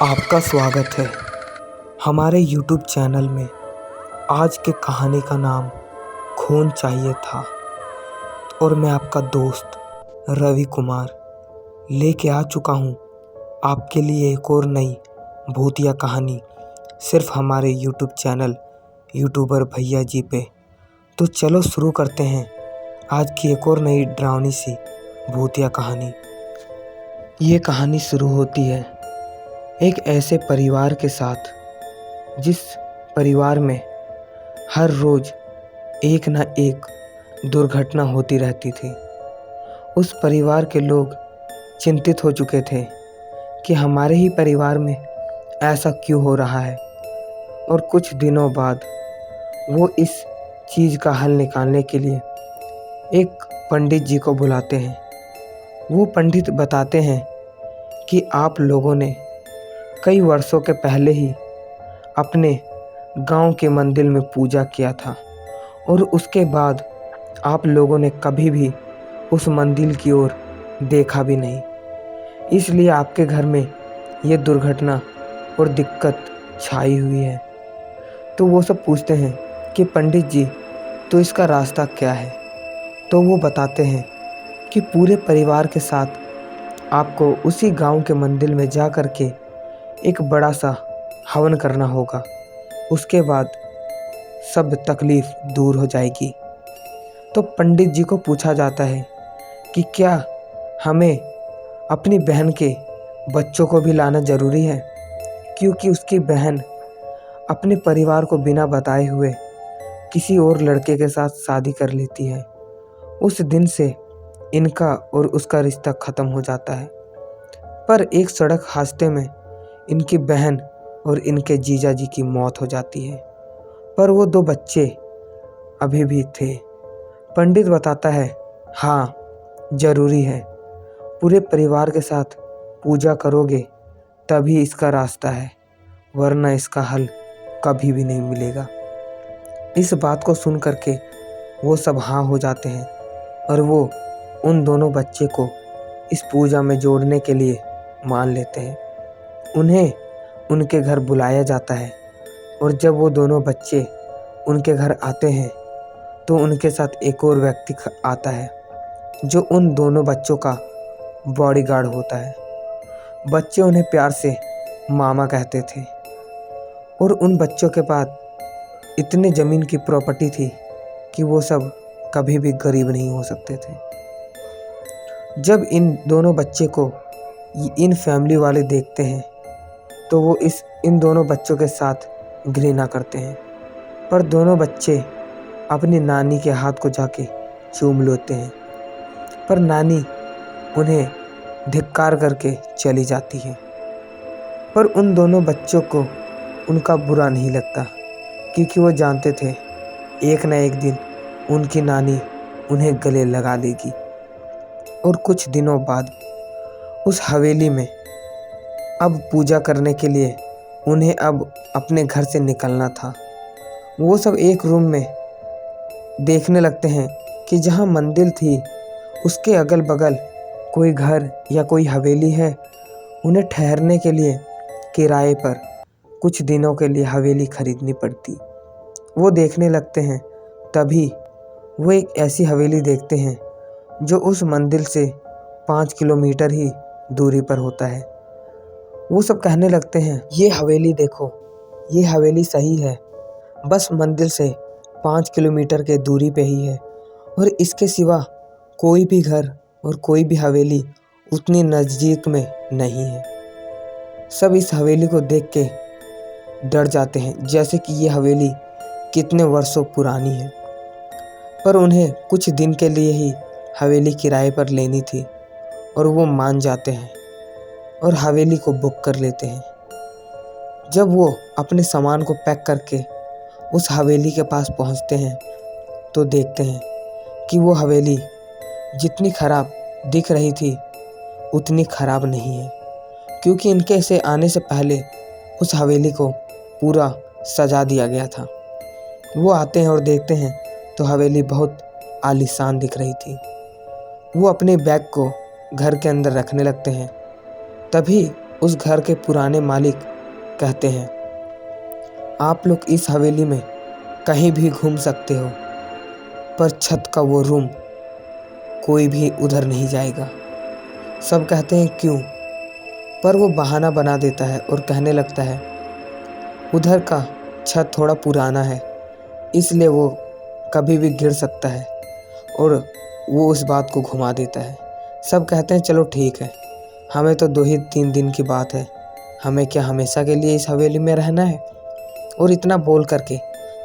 आपका स्वागत है हमारे YouTube चैनल में। आज के कहानी का नाम खून चाहिए था और मैं आपका दोस्त रवि कुमार लेके आ चुका हूँ आपके लिए एक और नई भूतिया कहानी, सिर्फ हमारे YouTube चैनल यूट्यूबर भैया जी पे। तो चलो शुरू करते हैं आज की एक और नई डरावनी सी भूतिया कहानी। ये कहानी शुरू होती है एक ऐसे परिवार के साथ जिस परिवार में हर रोज़ एक ना एक दुर्घटना होती रहती थी। उस परिवार के लोग चिंतित हो चुके थे कि हमारे ही परिवार में ऐसा क्यों हो रहा है। और कुछ दिनों बाद वो इस चीज़ का हल निकालने के लिए एक पंडित जी को बुलाते हैं। वो पंडित बताते हैं कि आप लोगों ने कई वर्षों के पहले ही अपने गांव के मंदिर में पूजा किया था और उसके बाद आप लोगों ने कभी भी उस मंदिर की ओर देखा भी नहीं, इसलिए आपके घर में ये दुर्घटना और दिक्कत छाई हुई है। तो वो सब पूछते हैं कि पंडित जी, तो इसका रास्ता क्या है। तो वो बताते हैं कि पूरे परिवार के साथ आपको उसी गांव के मंदिर में जा कर के एक बड़ा सा हवन करना होगा। उसके बाद सब तकलीफ़ दूर हो जाएगी। तो पंडित जी को पूछा जाता है कि क्या हमें अपनी बहन के बच्चों को भी लाना ज़रूरी है, क्योंकि उसकी बहन अपने परिवार को बिना बताए हुए किसी और लड़के के साथ शादी कर लेती है। उस दिन से इनका और उसका रिश्ता ख़त्म हो जाता है। पर एक सड़क हादसे में इनकी बहन और इनके जीजा जी की मौत हो जाती है, पर वो दो बच्चे अभी भी थे। पंडित बताता है, हाँ ज़रूरी है, पूरे परिवार के साथ पूजा करोगे तभी इसका रास्ता है, वरना इसका हल कभी भी नहीं मिलेगा। इस बात को सुन करके वो सब हाँ हो जाते हैं और वो उन दोनों बच्चे को इस पूजा में जोड़ने के लिए मान लेते हैं। उन्हें उनके घर बुलाया जाता है और जब वो दोनों बच्चे उनके घर आते हैं तो उनके साथ एक और व्यक्ति आता है जो उन दोनों बच्चों का बॉडीगार्ड होता है। बच्चे उन्हें प्यार से मामा कहते थे और उन बच्चों के पास इतने ज़मीन की प्रॉपर्टी थी कि वो सब कभी भी गरीब नहीं हो सकते थे। जब इन दोनों बच्चे को इन फैमिली वाले देखते हैं तो वो इन दोनों बच्चों के साथ घृणा करते हैं, पर दोनों बच्चे अपनी नानी के हाथ को जाके चूम लेते हैं, पर नानी उन्हें धिक्कार करके चली जाती है। पर उन दोनों बच्चों को उनका बुरा नहीं लगता, क्योंकि वो जानते थे एक न एक दिन उनकी नानी उन्हें गले लगा देगी। और कुछ दिनों बाद उस हवेली में अब पूजा करने के लिए उन्हें अब अपने घर से निकलना था। वो सब एक रूम में देखने लगते हैं कि जहाँ मंदिर थी उसके अगल बगल कोई घर या कोई हवेली है। उन्हें ठहरने के लिए किराए पर कुछ दिनों के लिए हवेली खरीदनी पड़ती। वो देखने लगते हैं, तभी वो एक ऐसी हवेली देखते हैं जो उस मंदिर से 5 किलोमीटर ही दूरी पर होता है। वो सब कहने लगते हैं, ये हवेली देखो, ये हवेली सही है, बस मंदिर से 5 किलोमीटर के दूरी पे ही है और इसके सिवा कोई भी घर और कोई भी हवेली उतनी नज़दीक में नहीं है। सब इस हवेली को देख के डर जाते हैं, जैसे कि ये हवेली कितने वर्षों पुरानी है। पर उन्हें कुछ दिन के लिए ही हवेली किराए पर लेनी थी और वो मान जाते हैं और हवेली को बुक कर लेते हैं। जब वो अपने सामान को पैक करके उस हवेली के पास पहुंचते हैं तो देखते हैं कि वो हवेली जितनी ख़राब दिख रही थी उतनी ख़राब नहीं है, क्योंकि इनके से आने से पहले उस हवेली को पूरा सजा दिया गया था। वो आते हैं और देखते हैं तो हवेली बहुत आलीशान दिख रही थी। वो अपने बैग को घर के अंदर रखने लगते हैं, तभी उस घर के पुराने मालिक कहते हैं, आप लोग इस हवेली में कहीं भी घूम सकते हो, पर छत का वो रूम कोई भी उधर नहीं जाएगा। सब कहते हैं क्यों, पर वो बहाना बना देता है और कहने लगता है, उधर का छत थोड़ा पुराना है, इसलिए वो कभी भी गिर सकता है, और वो उस बात को घुमा देता है। सब कहते हैं चलो ठीक है, हमें तो 2 ही 3 दिन की बात है, हमें क्या हमेशा के लिए इस हवेली में रहना है। और इतना बोल करके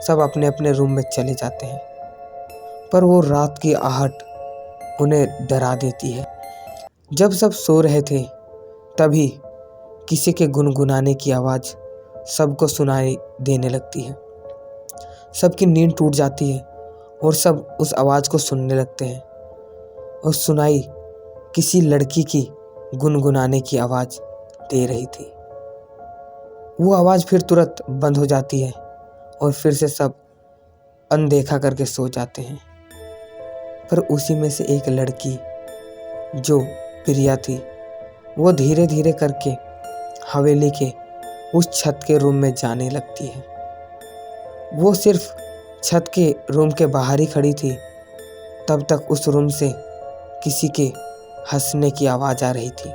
सब अपने अपने रूम में चले जाते हैं। पर वो रात की आहट उन्हें डरा देती है। जब सब सो रहे थे तभी किसी के गुनगुनाने की आवाज़ सबको सुनाई देने लगती है। सबकी नींद टूट जाती है और सब उस आवाज़ को सुनने लगते हैं। और सुनाई किसी लड़की की गुनगुनाने की आवाज़ दे रही थी। वो आवाज़ फिर तुरंत बंद हो जाती है और फिर से सब अनदेखा करके सो जाते हैं। पर उसी में से एक लड़की जो प्रिया थी, वो धीरे धीरे करके हवेली के उस छत के रूम में जाने लगती है। वो सिर्फ छत के रूम के बाहर ही खड़ी थी, तब तक उस रूम से किसी के हंसने की आवाज़ आ रही थी,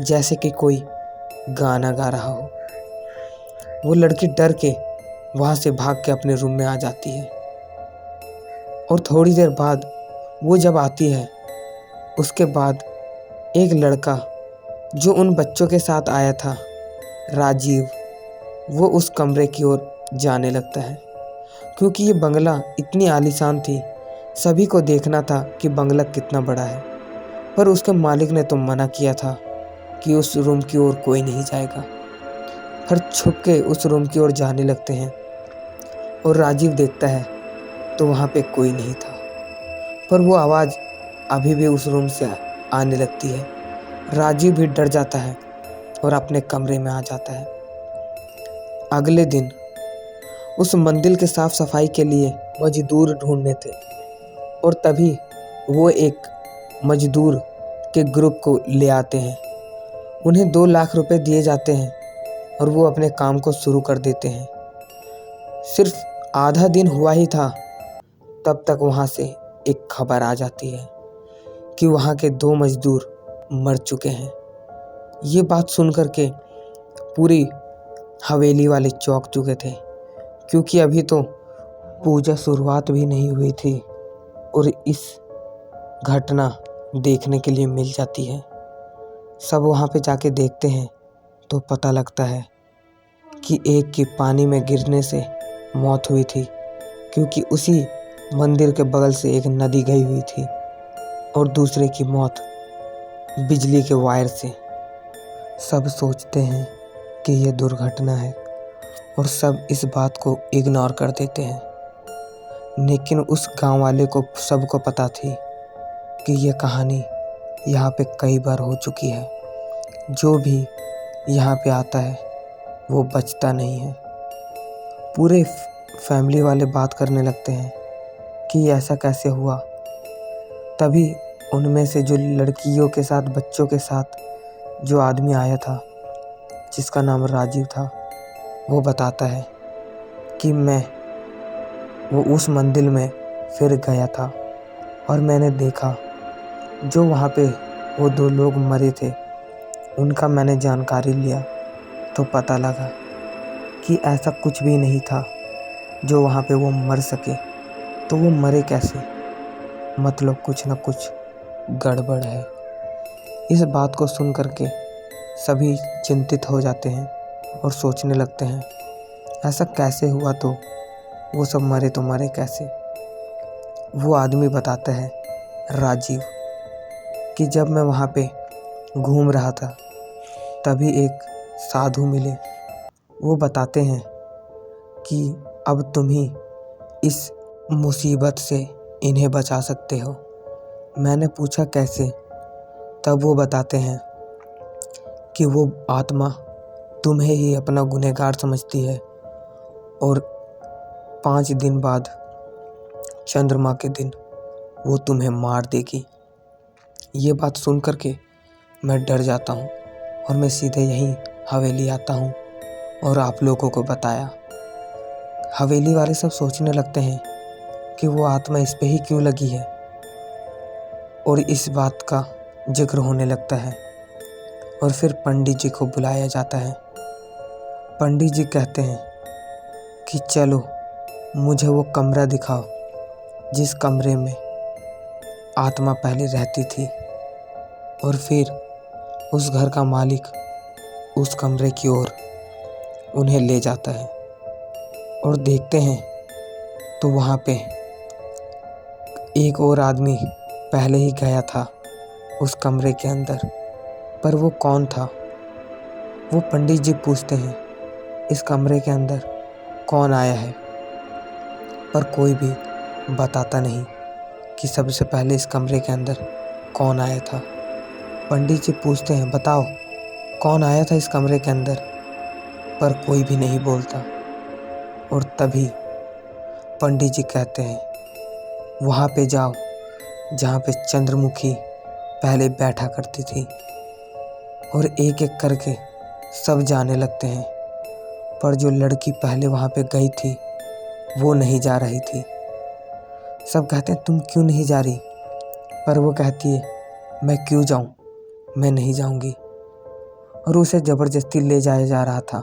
जैसे कि कोई गाना गा रहा हो। वो लड़की डर के वहाँ से भाग के अपने रूम में आ जाती है। और थोड़ी देर बाद वो जब आती है, उसके बाद एक लड़का जो उन बच्चों के साथ आया था, राजीव, वो उस कमरे की ओर जाने लगता है। क्योंकि ये बंगला इतनी आलीशान थी, सभी को देखना था कि बंगला कितना बड़ा है। पर उसके मालिक ने तो मना किया था कि उस रूम की ओर कोई नहीं जाएगा। फिर छुप के उस रूम की ओर जाने लगते हैं और राजीव देखता है तो वहाँ पे कोई नहीं था। पर वो आवाज़ अभी भी उस रूम से आने लगती है। राजीव भी डर जाता है और अपने कमरे में आ जाता है। अगले दिन उस मंदिर के साफ सफाई के लिए मजदूर ढूंढने थे, और तभी वो एक मजदूर के ग्रुप को ले आते हैं। उन्हें 2 लाख रुपए दिए जाते हैं और वो अपने काम को शुरू कर देते हैं। सिर्फ आधा दिन हुआ ही था, तब तक वहाँ से एक खबर आ जाती है कि वहाँ के 2 मजदूर मर चुके हैं। ये बात सुन कर के पूरी हवेली वाले चौंक चुके थे, क्योंकि अभी तो पूजा शुरुआत भी नहीं हुई थी और इस घटना देखने के लिए मिल जाती है। सब वहाँ पे जाके देखते हैं तो पता लगता है कि एक की पानी में गिरने से मौत हुई थी, क्योंकि उसी मंदिर के बगल से एक नदी गई हुई थी, और दूसरे की मौत बिजली के वायर से। सब सोचते हैं कि ये दुर्घटना है और सब इस बात को इग्नोर कर देते हैं। लेकिन उस गांव वाले को सबको पता थी कि ये कहानी यहाँ पे कई बार हो चुकी है। जो भी यहाँ पे आता है वो बचता नहीं है। पूरे फैमिली वाले बात करने लगते हैं कि ऐसा कैसे हुआ। तभी उनमें से जो लड़कियों के साथ, बच्चों के साथ जो आदमी आया था, जिसका नाम राजीव था, वो बताता है कि वो उस मंदिर में फिर गया था और मैंने देखा जो वहाँ पे वो 2 लोग मरे थे, उनका मैंने जानकारी लिया तो पता लगा कि ऐसा कुछ भी नहीं था जो वहाँ पे वो मर सके। तो वो मरे कैसे? मतलब कुछ ना कुछ गड़बड़ है। इस बात को सुन करके सभी चिंतित हो जाते हैं और सोचने लगते हैं ऐसा कैसे हुआ, तो वो सब मरे तो मरे कैसे। वो आदमी बताता है, राजीव, कि जब मैं वहाँ पे घूम रहा था तभी एक साधु मिले। वो बताते हैं कि अब तुम ही इस मुसीबत से इन्हें बचा सकते हो। मैंने पूछा कैसे? तब वो बताते हैं कि वो आत्मा तुम्हें ही अपना गुनहगार समझती है और 5 दिन बाद चंद्रमा के दिन वो तुम्हें मार देगी। ये बात सुन कर के मैं डर जाता हूँ और मैं सीधे यहीं हवेली आता हूँ और आप लोगों को बताया। हवेली वाले सब सोचने लगते हैं कि वो आत्मा इस पे ही क्यों लगी है, और इस बात का जिक्र होने लगता है। और फिर पंडित जी को बुलाया जाता है। पंडित जी कहते हैं कि चलो मुझे वो कमरा दिखाओ जिस कमरे में आत्मा पहले रहती थी। और फिर उस घर का मालिक उस कमरे की ओर उन्हें ले जाता है और देखते हैं तो वहाँ पे एक और आदमी पहले ही गया था उस कमरे के अंदर। पर वो कौन था? वो पंडित जी पूछते हैं इस कमरे के अंदर कौन आया है, पर कोई भी बताता नहीं कि सबसे पहले इस कमरे के अंदर कौन आया था। पंडित जी पूछते हैं बताओ कौन आया था इस कमरे के अंदर, पर कोई भी नहीं बोलता। और तभी पंडित जी कहते हैं वहाँ पे जाओ जहाँ पे चंद्रमुखी पहले बैठा करती थी। और एक एक करके सब जाने लगते हैं, पर जो लड़की पहले वहाँ पे गई थी वो नहीं जा रही थी। सब कहते हैं तुम क्यों नहीं जा रही, पर वो कहती है मैं क्यों जाऊँ, मैं नहीं जाऊँगी। और उसे ज़बरदस्ती ले जाया जा रहा था,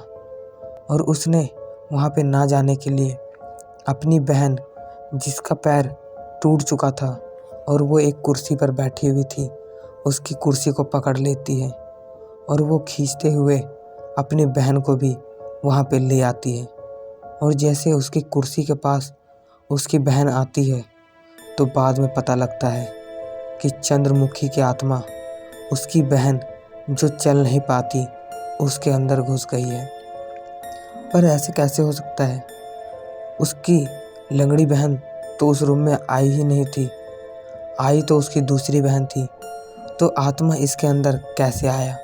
और उसने वहाँ पे ना जाने के लिए अपनी बहन जिसका पैर टूट चुका था और वो एक कुर्सी पर बैठी हुई थी, उसकी कुर्सी को पकड़ लेती है और वो खींचते हुए अपनी बहन को भी वहाँ पे ले आती है। और जैसे उसकी कुर्सी के पास उसकी बहन आती है तो बाद में पता लगता है कि चंद्रमुखी की आत्मा उसकी बहन जो चल नहीं पाती उसके अंदर घुस गई है। पर ऐसे कैसे हो सकता है? उसकी लंगड़ी बहन तो उस रूम में आई ही नहीं थी, आई तो उसकी दूसरी बहन थी, तो आत्मा इसके अंदर कैसे आया?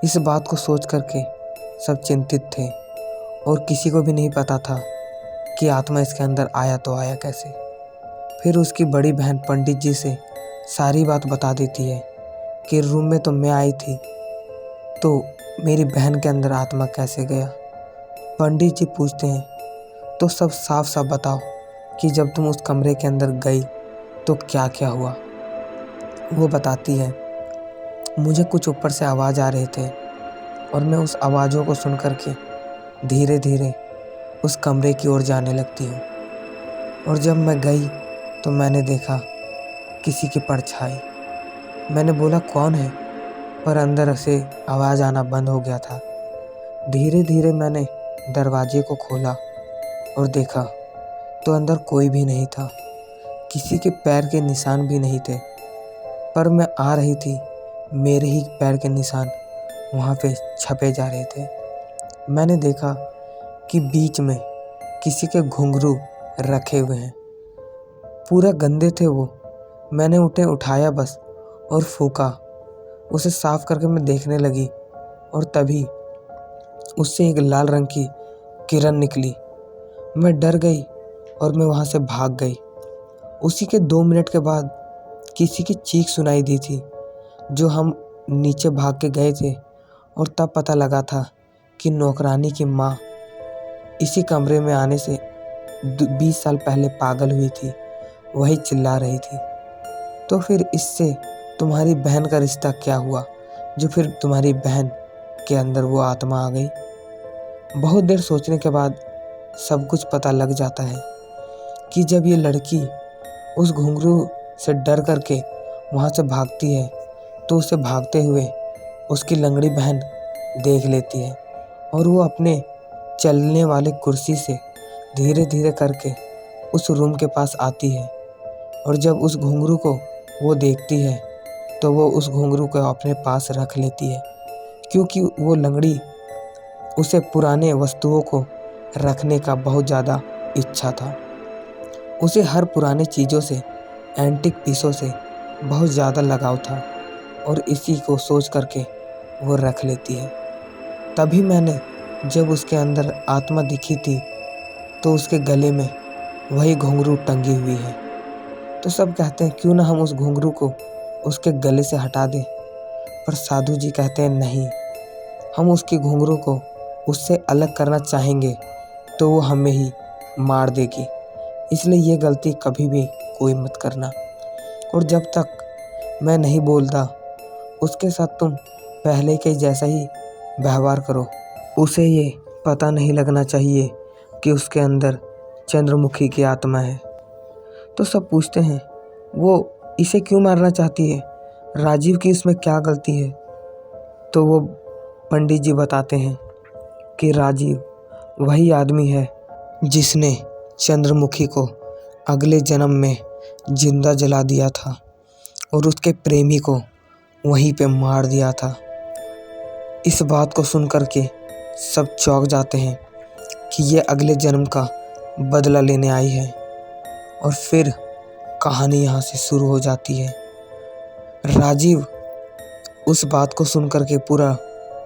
इस बात को सोच करके सब चिंतित थे और किसी को भी नहीं पता था कि आत्मा इसके अंदर आया तो आया कैसे। फिर उसकी बड़ी बहन पंडित जी से सारी बात बता देती है कि रूम में तो मैं आई थी, तो मेरी बहन के अंदर आत्मा कैसे गया? पंडित जी पूछते हैं तो सब साफ साफ बताओ कि जब तुम उस कमरे के अंदर गई तो क्या क्या हुआ? वो बताती है मुझे कुछ ऊपर से आवाज़ आ रहे थे और मैं उस आवाज़ों को सुन कर के धीरे धीरे उस कमरे की ओर जाने लगती हूँ। और जब मैं गई तो मैंने देखा किसी की परछाई। मैंने बोला कौन है, पर अंदर से आवाज़ आना बंद हो गया था। धीरे धीरे मैंने दरवाजे को खोला और देखा तो अंदर कोई भी नहीं था, किसी के पैर के निशान भी नहीं थे। पर मैं आ रही थी, मेरे ही पैर के निशान वहाँ पे छपे जा रहे थे। मैंने देखा कि बीच में किसी के घुंघरू रखे हुए हैं, पूरा गंदे थे वो। मैंने उठाया बस और फूका, उसे साफ करके मैं देखने लगी और तभी उससे एक लाल रंग की किरण निकली। मैं डर गई और मैं वहाँ से भाग गई। उसी के 2 मिनट के बाद किसी की चीख सुनाई दी थी, जो हम नीचे भाग के गए थे और तब पता लगा था कि नौकरानी की माँ इसी कमरे में आने से 20 साल पहले पागल हुई थी, वही चिल्ला रही थी। तो फिर इससे तुम्हारी बहन का रिश्ता क्या हुआ, जो फिर तुम्हारी बहन के अंदर वो आत्मा आ गई? बहुत देर सोचने के बाद सब कुछ पता लग जाता है कि जब ये लड़की उस घुंघरू से डर करके वहाँ से भागती है तो उसे भागते हुए उसकी लंगड़ी बहन देख लेती है और वो अपने चलने वाले कुर्सी से धीरे धीरे करके उस रूम के पास आती है। और जब उस घुंघरू को वो देखती है तो वो उस घुंघरू को अपने पास रख लेती है, क्योंकि वो लंगड़ी उसे पुराने वस्तुओं को रखने का बहुत ज़्यादा इच्छा था। उसे हर पुराने चीज़ों से, एंटीक पीसों से बहुत ज़्यादा लगाव था और इसी को सोच करके वो रख लेती है। तभी मैंने जब उसके अंदर आत्मा दिखी थी तो उसके गले में वही घुंघरू टंगी हुई है। तो सब कहते हैं क्यों ना हम उस घुंघरू को उसके गले से हटा दें, पर साधु जी कहते हैं नहीं, हम उसकी घुंघरू को उससे अलग करना चाहेंगे तो वो हमें ही मार देगी, इसलिए ये गलती कभी भी कोई मत करना। और जब तक मैं नहीं बोलता उसके साथ तुम पहले के जैसा ही व्यवहार करो। उसे ये पता नहीं लगना चाहिए कि उसके अंदर चंद्रमुखी की आत्मा है। तो सब पूछते हैं वो इसे क्यों मारना चाहती है, राजीव की इसमें क्या गलती है। तो वो पंडित जी बताते हैं कि राजीव वही आदमी है जिसने चंद्रमुखी को अगले जन्म में जिंदा जला दिया था और उसके प्रेमी को वहीं पे मार दिया था। इस बात को सुनकर के सब चौंक जाते हैं कि ये अगले जन्म का बदला लेने आई है। और फिर कहानी यहाँ से शुरू हो जाती है। राजीव उस बात को सुनकर के पूरा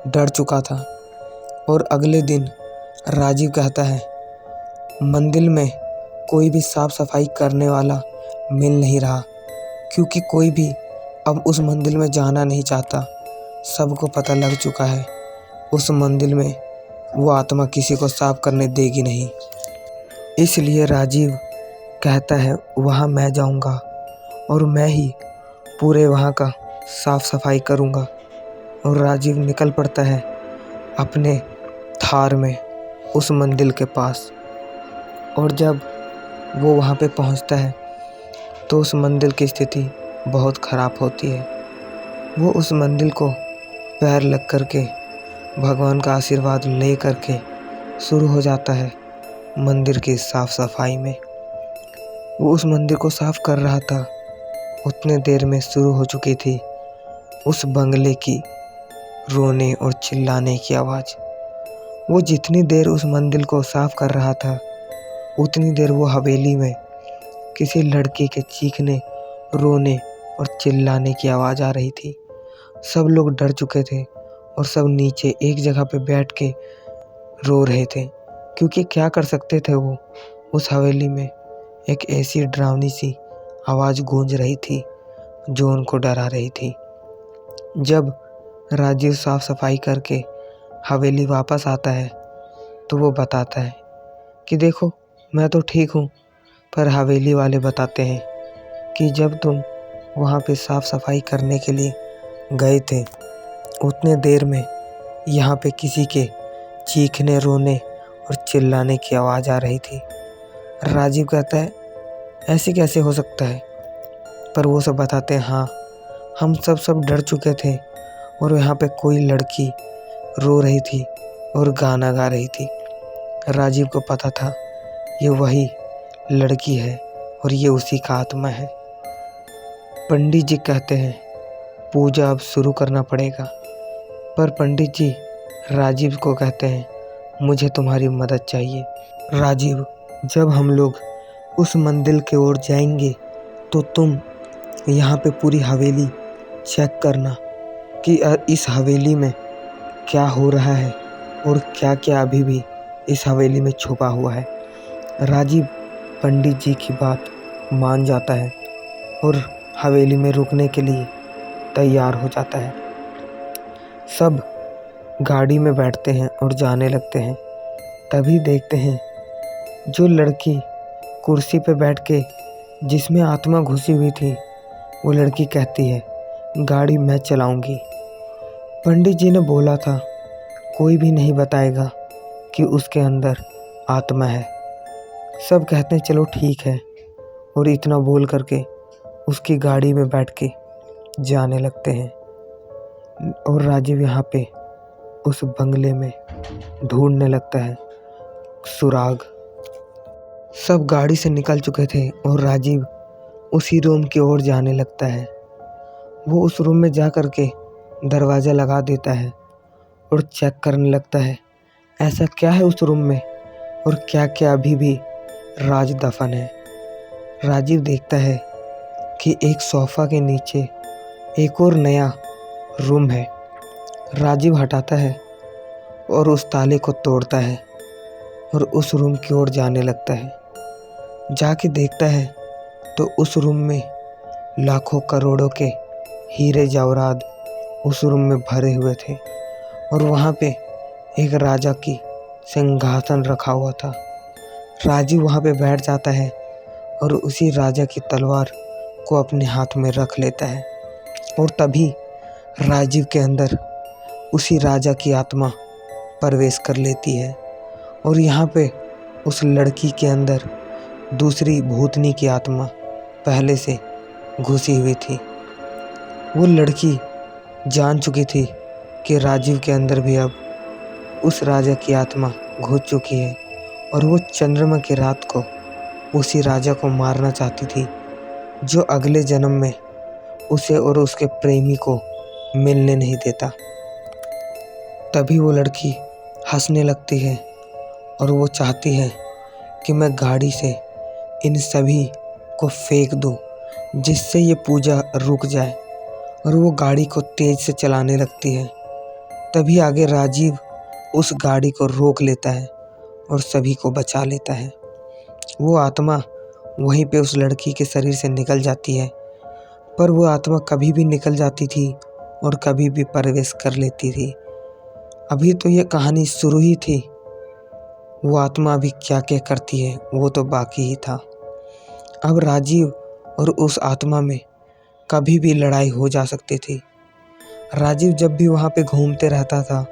डर चुका था और अगले दिन राजीव कहता है मंदिर में कोई भी साफ सफाई करने वाला मिल नहीं रहा, क्योंकि कोई भी अब उस मंदिर में जाना नहीं चाहता। सबको पता लग चुका है उस मंदिर में वो आत्मा किसी को साफ करने देगी नहीं। इसलिए राजीव कहता है वहाँ मैं जाऊँगा और मैं ही पूरे वहाँ का साफ सफाई करूँगा। और राजीव निकल पड़ता है अपने थार में उस मंदिर के पास। और जब वो वहाँ पे पहुँचता है तो उस मंदिर की स्थिति बहुत ख़राब होती है। वो उस मंदिर को पैर लग करके भगवान का आशीर्वाद ले करके शुरू हो जाता है मंदिर की साफ सफाई में। वो उस मंदिर को साफ कर रहा था, उतने देर में शुरू हो चुकी थी उस बंगले की रोने और चिल्लाने की आवाज़। वो जितनी देर उस मंदिर को साफ कर रहा था उतनी देर वो हवेली में किसी लड़की के चीखने, रोने और चिल्लाने की आवाज़ आ रही थी। सब लोग डर चुके थे और सब नीचे एक जगह पे बैठ के रो रहे थे, क्योंकि क्या कर सकते थे वो। उस हवेली में एक ऐसी डरावनी सी आवाज़ गूंज रही थी जो उनको डरा रही थी। जब राजीव साफ सफाई करके हवेली वापस आता है तो वो बताता है कि देखो मैं तो ठीक हूँ, पर हवेली वाले बताते हैं कि जब तुम वहाँ पे साफ सफाई करने के लिए गए थे उतने देर में यहाँ पे किसी के चीखने, रोने और चिल्लाने की आवाज़ आ रही थी। राजीव कहता है ऐसे कैसे हो सकता है, पर वो सब बताते हैं हाँ हम सब डर चुके थे और यहाँ पे कोई लड़की रो रही थी और गाना गा रही थी। राजीव को पता था ये वही लड़की है और ये उसी का आत्मा है। पंडित जी कहते हैं पूजा अब शुरू करना पड़ेगा, पर पंडित जी राजीव को कहते हैं मुझे तुम्हारी मदद चाहिए। राजीव जब हम लोग उस मंदिर की ओर जाएंगे तो तुम यहाँ पे पूरी हवेली चेक करना कि इस हवेली में क्या हो रहा है और क्या क्या अभी भी इस हवेली में छुपा हुआ है। राजीव पंडित जी की बात मान जाता है और हवेली में रुकने के लिए तैयार हो जाता है। सब गाड़ी में बैठते हैं और जाने लगते हैं। तभी देखते हैं जो लड़की कुर्सी पे बैठ के जिसमें आत्मा घुसी हुई थी वो लड़की कहती है गाड़ी मैं चलाऊंगी। पंडित जी ने बोला था कोई भी नहीं बताएगा कि उसके अंदर आत्मा है। सब कहते हैं चलो ठीक है, और इतना बोल करके उसकी गाड़ी में बैठ के जाने लगते हैं। और राजीव यहाँ पे उस बंगले में ढूंढने लगता है सुराग। सब गाड़ी से निकल चुके थे और राजीव उसी रूम की ओर जाने लगता है। वो उस रूम में जा कर के दरवाज़ा लगा देता है और चेक करने लगता है ऐसा क्या है उस रूम में और क्या क्या अभी भी राज दफन है। राजीव देखता है कि एक सोफ़ा के नीचे एक और नया रूम है। राजीव हटाता है और उस ताले को तोड़ता है और उस रूम की ओर जाने लगता है। जाके देखता है तो उस रूम में लाखों करोड़ों के हीरे जवाहरात उस रूम में भरे हुए थे और वहाँ पे एक राजा की सिंहासन रखा हुआ था। राजीव वहाँ पे बैठ जाता है और उसी राजा की तलवार को अपने हाथ में रख लेता है और तभी राजीव के अंदर उसी राजा की आत्मा प्रवेश कर लेती है और यहाँ पे उस लड़की के अंदर दूसरी भूतनी की आत्मा पहले से घुसी हुई थी। वो लड़की जान चुकी थी कि राजीव के अंदर भी अब उस राजा की आत्मा घुस चुकी है और वो चंद्रमा की रात को उसी राजा को मारना चाहती थी जो अगले जन्म में उसे और उसके प्रेमी को मिलने नहीं देता। तभी वो लड़की हंसने लगती है और वो चाहती है कि मैं गाड़ी से इन सभी को फेंक दूं जिससे ये पूजा रुक जाए और वो गाड़ी को तेज से चलाने लगती है। तभी आगे राजीव उस गाड़ी को रोक लेता है और सभी को बचा लेता है। वो आत्मा वहीं पे उस लड़की के शरीर से निकल जाती है, पर वो आत्मा कभी भी निकल जाती थी और कभी भी प्रवेश कर लेती थी। अभी तो ये कहानी शुरू ही थी, वो आत्मा अभी क्या क्या करती है वो तो बाकी ही था। अब राजीव और उस आत्मा में कभी भी लड़ाई हो जा सकती थी। राजीव जब भी वहाँ पे घूमते रहता था,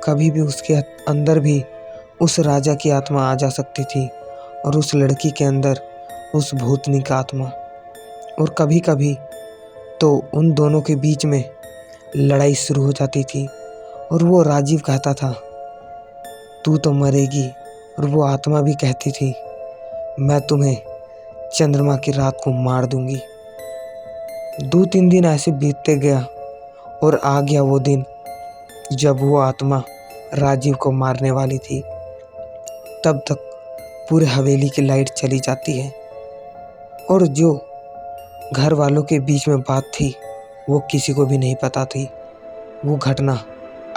कभी भी उसके अंदर भी उस राजा की आत्मा आ जा सकती थी और उस लड़की के अंदर उस भूतनी का आत्मा, और कभी कभी तो उन दोनों के बीच में लड़ाई शुरू हो जाती थी और वो राजीव कहता था तू तो मरेगी और वो आत्मा भी कहती थी मैं तुम्हें चंद्रमा की रात को मार दूंगी। 2-3 दिन ऐसे बीतते गया और आ गया वो दिन जब वो आत्मा राजीव को मारने वाली थी। तब तक पूरे हवेली की लाइट चली जाती है और जो घर वालों के बीच में बात थी वो किसी को भी नहीं पता थी। वो घटना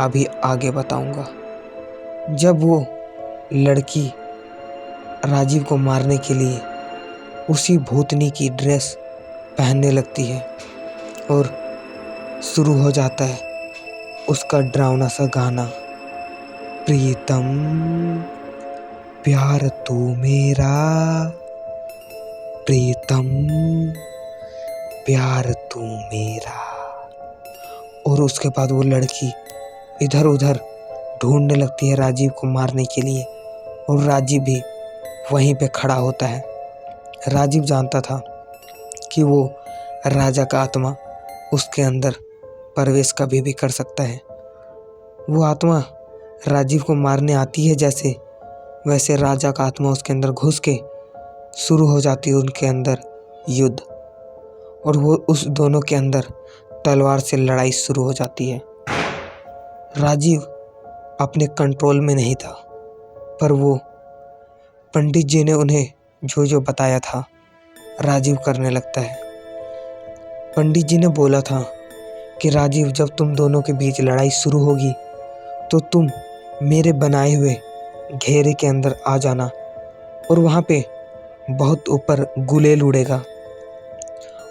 अभी आगे बताऊंगा। जब वो लड़की राजीव को मारने के लिए उसी भूतनी की ड्रेस पहनने लगती है और शुरू हो जाता है उसका डरावना सा गाना, प्रीतम प्यार तू मेरा, प्रीतम प्यार तू मेरा। और उसके बाद वो लड़की इधर उधर ढूंढने लगती है राजीव को मारने के लिए और राजीव भी वहीं पे खड़ा होता है। राजीव जानता था कि वो राजा का आत्मा उसके अंदर प्रवेश कभी भी कर सकता है। वो आत्मा राजीव को मारने आती है जैसे वैसे राजा का आत्मा उसके अंदर घुस के शुरू हो जाती है उनके अंदर युद्ध और वो उस दोनों के अंदर तलवार से लड़ाई शुरू हो जाती है। राजीव अपने कंट्रोल में नहीं था, पर वो पंडित जी ने उन्हें जो जो बताया था राजीव करने लगता है। पंडित जी ने बोला था कि राजीव जब तुम दोनों के बीच लड़ाई शुरू होगी तो तुम मेरे बनाए हुए घेरे के अंदर आ जाना और वहाँ पे बहुत ऊपर गुलेल उड़ेगा,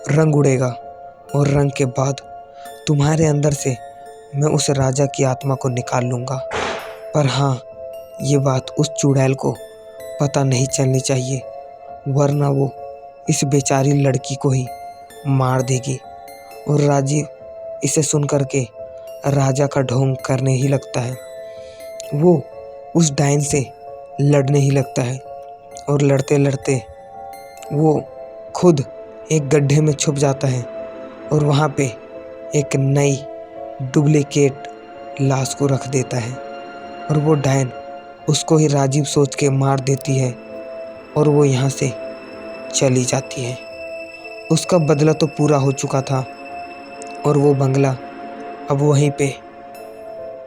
रंग उड़ेगा और रंग के बाद तुम्हारे अंदर से मैं उस राजा की आत्मा को निकाल लूँगा। पर हाँ, ये बात उस चुड़ैल को पता नहीं चलनी चाहिए, वरना वो इस बेचारी लड़की को ही मार देगी। और राजीव इसे सुन कर के राजा का ढोंग करने ही लगता है। वो उस डायन से लड़ने ही लगता है और लड़ते लड़ते वो खुद एक गड्ढे में छुप जाता है और वहाँ पे एक नई डुप्लीकेट लाश को रख देता है और वो डायन उसको ही राजीव सोच के मार देती है और वो यहाँ से चली जाती है। उसका बदला तो पूरा हो चुका था और वो बंगला अब वहीं पे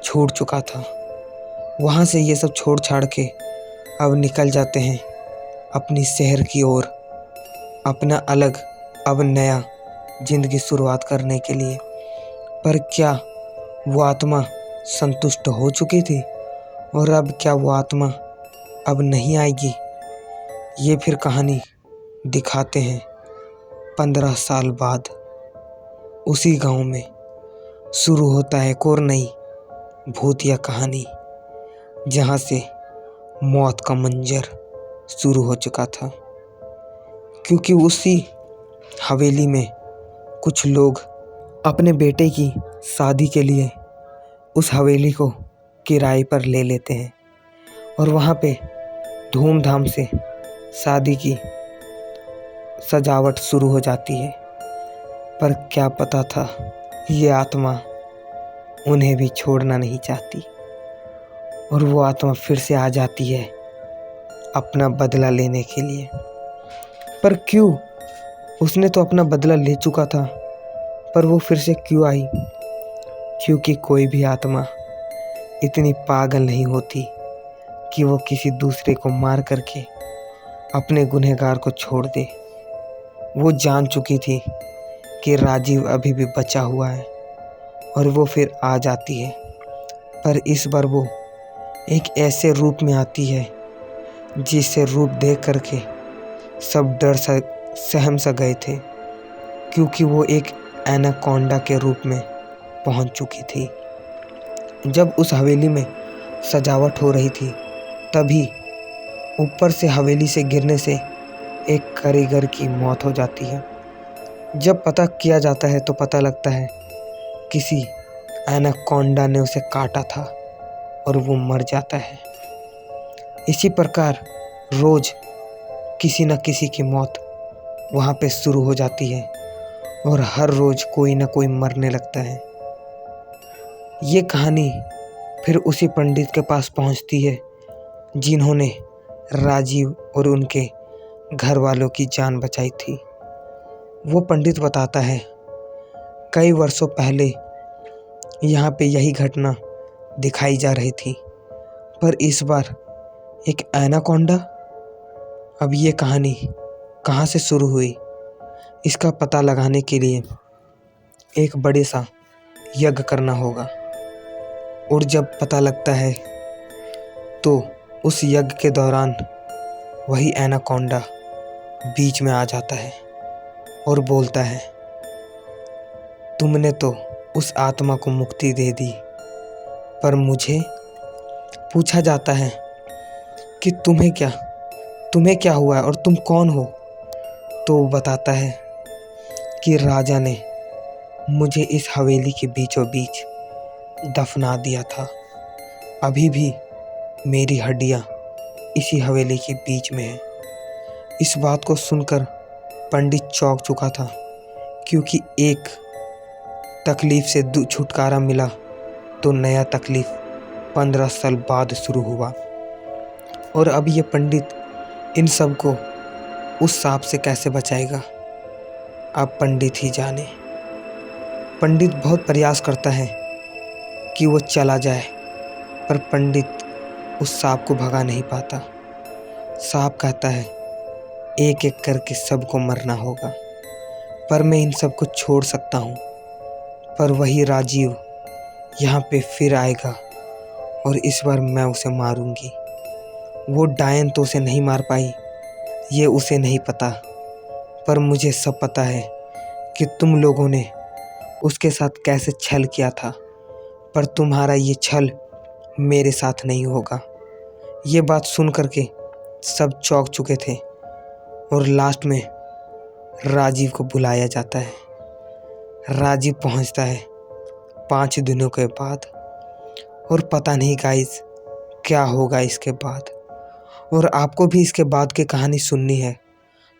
छूट चुका था। वहाँ से ये सब छोड़ छाड़ के अब निकल जाते हैं अपनी शहर की ओर, अपना अलग अब नया जिंदगी शुरुआत करने के लिए। पर क्या वो आत्मा संतुष्ट हो चुकी थी और अब क्या वो आत्मा अब नहीं आएगी? ये फिर कहानी दिखाते हैं 15 साल बाद उसी गांव में। शुरू होता है एक और नई भूतिया कहानी, जहाँ से मौत का मंजर शुरू हो चुका था। क्योंकि उसी हवेली में कुछ लोग अपने बेटे की शादी के लिए उस हवेली को किराए पर ले लेते हैं और वहाँ पे धूमधाम से शादी की सजावट शुरू हो जाती है। पर क्या पता था, ये आत्मा उन्हें भी छोड़ना नहीं चाहती और वो आत्मा फिर से आ जाती है अपना बदला लेने के लिए। पर क्यों? उसने तो अपना बदला ले चुका था, पर वो फिर से क्यों आई? क्योंकि कोई भी आत्मा इतनी पागल नहीं होती कि वो किसी दूसरे को मार करके अपने गुनहगार को छोड़ दे। वो जान चुकी थी कि राजीव अभी भी बचा हुआ है और वो फिर आ जाती है। पर इस बार वो एक ऐसे रूप में आती है जिसे रूप देख करके सब डर सहम सा गए थे, क्योंकि वो एक एनाकोंडा के रूप में पहुंच चुकी थी। जब उस हवेली में सजावट हो रही थी, तभी ऊपर से हवेली से गिरने से एक कारीगर की मौत हो जाती है। जब पता किया जाता है तो पता लगता है किसी एनाकोंडा ने उसे काटा था और वो मर जाता है। इसी प्रकार रोज किसी न किसी की मौत वहाँ पे शुरू हो जाती है और हर रोज कोई न कोई मरने लगता है। ये कहानी फिर उसी पंडित के पास पहुँचती है जिन्होंने राजीव और उनके घर वालों की जान बचाई थी। वो पंडित बताता है, कई वर्षों पहले यहाँ पे यही घटना दिखाई जा रही थी, पर इस बार एक एनाकोंडा। अब ये कहानी कहाँ से शुरू हुई, इसका पता लगाने के लिए एक बड़े सा यज्ञ करना होगा। और जब पता लगता है तो उस यज्ञ के दौरान वही एनाकोंडा बीच में आ जाता है और बोलता है, तुमने तो उस आत्मा को मुक्ति दे दी, पर मुझे पूछा जाता है कि तुम्हें क्या हुआ है और तुम कौन हो? तो वो बताता है कि राजा ने मुझे इस हवेली के बीचों बीच दफना दिया था। अभी भी मेरी हड्डियाँ इसी हवेली के बीच में है। इस बात को सुनकर पंडित चौंक चुका था, क्योंकि एक तकलीफ से छुटकारा मिला तो नया तकलीफ 15 साल बाद शुरू हुआ। और अब ये पंडित इन सब को उस सांप से कैसे बचाएगा, अब पंडित ही जाने। पंडित बहुत प्रयास करता है कि वो चला जाए, पर पंडित उस सांप को भगा नहीं पाता। सांप कहता है, एक एक करके सबको मरना होगा, पर मैं इन सबको छोड़ सकता हूँ। पर वही राजीव यहाँ पे फिर आएगा और इस बार मैं उसे मारूंगी। वो डायन तो उसे नहीं मार पाई, ये उसे नहीं पता, पर मुझे सब पता है कि तुम लोगों ने उसके साथ कैसे छल किया था, पर तुम्हारा ये छल मेरे साथ नहीं होगा। ये बात सुन करके सब चौंक चुके थे और लास्ट में राजीव को बुलाया जाता है। राजीव पहुंचता है 5 दिनों के बाद और पता नहीं गाइस क्या होगा इसके बाद। और आपको भी इसके बाद की कहानी सुननी है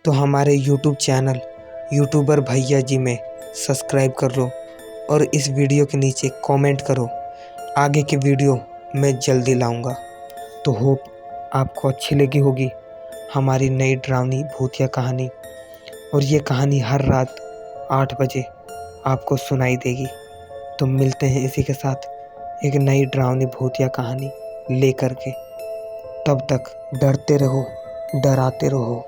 तो हमारे यूट्यूब चैनल यूट्यूबर भैया जी में सब्सक्राइब कर लो और इस वीडियो के नीचे कमेंट करो। आगे की वीडियो मैं जल्दी लाऊंगा। तो होप आपको अच्छी लगी होगी हमारी नई डरावनी भूतिया कहानी। और ये कहानी हर रात 8 बजे आपको सुनाई देगी। तो मिलते हैं इसी के साथ एक नई डरावनी भूतिया कहानी लेकर के। तब तक डरते रहो, डराते रहो।